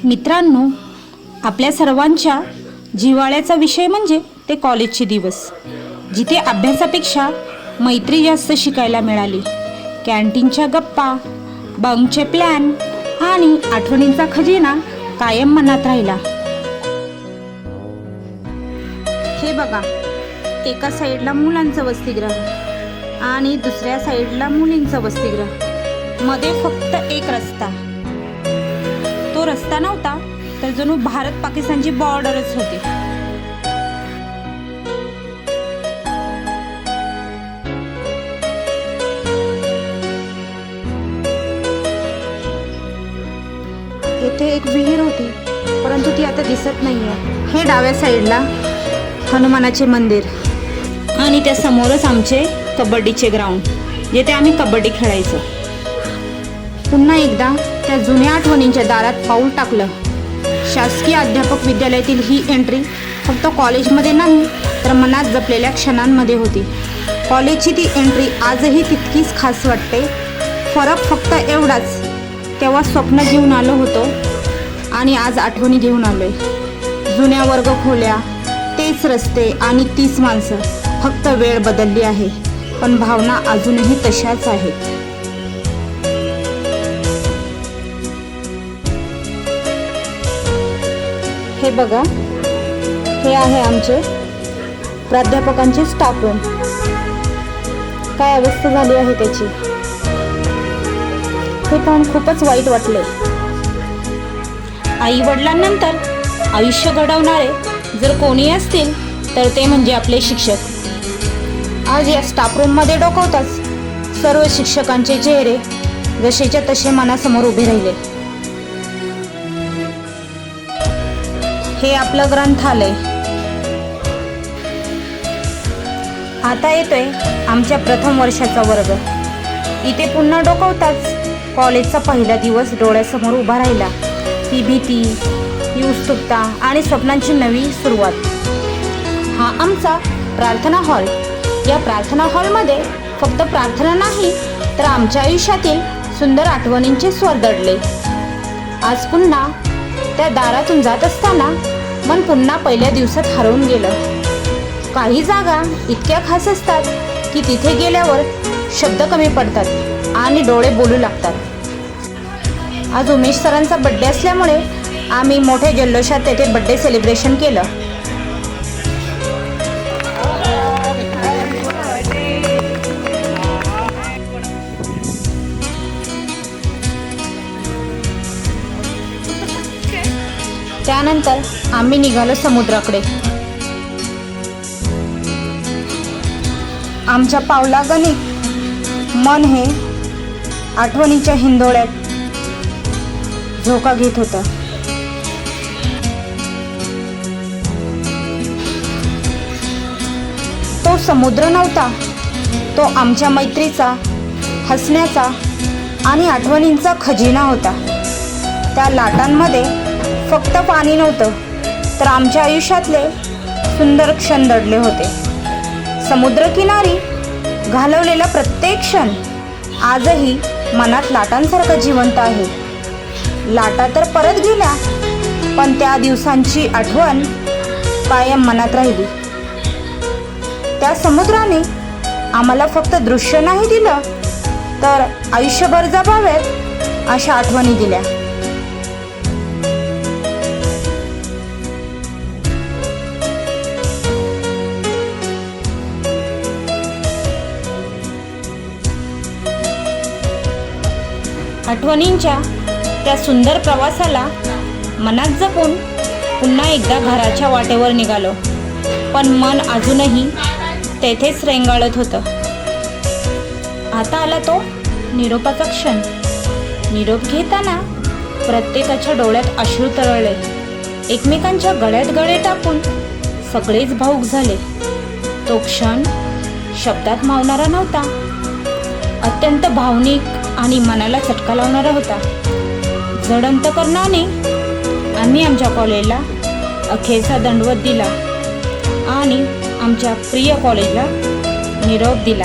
मित्रांनो, आपल्या सर्वांच्या जिव्हाळ्याचा विषय म्हणजे ते कॉलेजचे दिवस, जिथे अभ्यासापेक्षा मैत्री जास्त शिकायला मिळाली. कॅन्टीनच्या गप्पा, बंकचे प्लॅन आणि आठवणींचा खजिना कायम मनात राहिला. हे बघा, एका साईडला मुलांचं वसतिगृह आणि दुसऱ्या साईडला मुलींचं वसतिगृह, मध्ये फक्त एक रस्ता. तो रस्ता नव्हता तर जणू भारत पाकिस्तानची बॉर्डरच होती. येथे एक विहीर होती, परंतु ती आता दिसत नाहीये. हे डाव्या साईडला हनुमानाचे मंदिर आणि त्या समोरच आमचे कबड्डीचे ग्राउंड, जिथे आम्ही कबड्डी खेळायचो. पुन्हा एकदा त्या जुन्या आठवणींच्या दारात पाऊल टाकलं. शासकीय अध्यापक विद्यालयातील ही एंट्री फक्त कॉलेजमध्ये नाही तर मनात जपलेल्या क्षणांमध्ये होती. कॉलेजची ती एंट्री आजही तितकीच खास वाटते. फरक फक्त एवढाच, तेव्हा स्वप्न घेऊन आलो होतो आणि आज आठवणी घेऊन आलोय. जुन्या वर्गखोल्या, तेच रस्ते आणि तीच माणसं. फक्त वेळ बदलली आहे, पण भावना अजूनही तशाच आहेत. हे बघा, हे आहे आमचे प्राध्यापकांचे स्टाफ रूम. काय अवस्था झाली आहे त्याची, हे पाहून खूपच वाईट वाटले. आई वडिलांनंतर आयुष्य घडवणारे जर कोणी असतील तर ते म्हणजे आपले शिक्षक. आज या स्टाफ रूममध्ये डोकावताच सर्व शिक्षकांचे चेहरे जसेच्या तसे मनासमोर उभे राहिले. हे आपलं ग्रंथालय. आता येतोय आमच्या प्रथम वर्षाचा वर्ग. इथे पुन्हा डोकावताच कॉलेजचा पहिला दिवस डोळ्यासमोर उभा राहिला. ती भीती, ही उत्सुकता आणि स्वप्नांची नवी सुरुवात. हा आमचा प्रार्थना हॉल. या प्रार्थना हॉलमध्ये फक्त प्रार्थना नाही तर आमच्या आयुष्यातील सुंदर आठवणींचे स्वर दडले. आज पुन्हा त्या दारातून जात असताना मन पुन्हा पहिल्या दिवसात हरवून गेलं. काही जागा इतक्या खास असतात की तिथे गेल्यावर शब्द कमी पडतात आणि डोळे बोलू लागतात. आज उमेश सरांचा बड्डे असल्यामुळे आम्ही मोठ्या जल्लोषात तेथे बड्डे सेलिब्रेशन केलं. त्यानंतर आम्ही निघालो समुद्राकडे. आमच्या पावलागणिक मन हे आठवणीच्या हिंदोळ्यात झोका घेत होतं. तो समुद्र नव्हता, तो आमच्या मैत्रीचा, हसण्याचा आणि आठवणींचा खजिना होता. त्या लाटांमध्ये फक्त पाणी नव्हतं तर आमच्या आयुष्यातले सुंदर क्षण दडले होते. समुद्रकिनारी घालवलेला प्रत्येक क्षण आजही मनात लाटांसारखा जिवंत आहे. लाटा तर परत गेल्या, पण त्या दिवसांची आठवण कायम मनात राहिली. त्या समुद्राने आम्हाला फक्त दृश्य नाही दिलं तर आयुष्यभर जपाव्यात अशा आठवणी दिल्या. आठवणींच्या त्या सुंदर प्रवासाला मनात जपून पुन्हा एकदा घराच्या वाटेवर निघालो, पण मन अजूनही तेथेच रेंगाळत होतं. आता आला तो निरोपाचा क्षण. निरोप घेताना प्रत्येकाच्या डोळ्यात अश्रू तरळले. एकमेकांच्या गळ्यात गळे टाकून सगळेच भावूक झाले. तो क्षण शब्दात मावणारा नव्हता, अत्यंत भावनिक आणि मनाला चटका लावणारा होता. जड अंतकरणाने आम्ही आमच्या कॉलेजला अखेरचा दंडवत दिला आणि आमच्या प्रिय कॉलेजला निरोप दिला.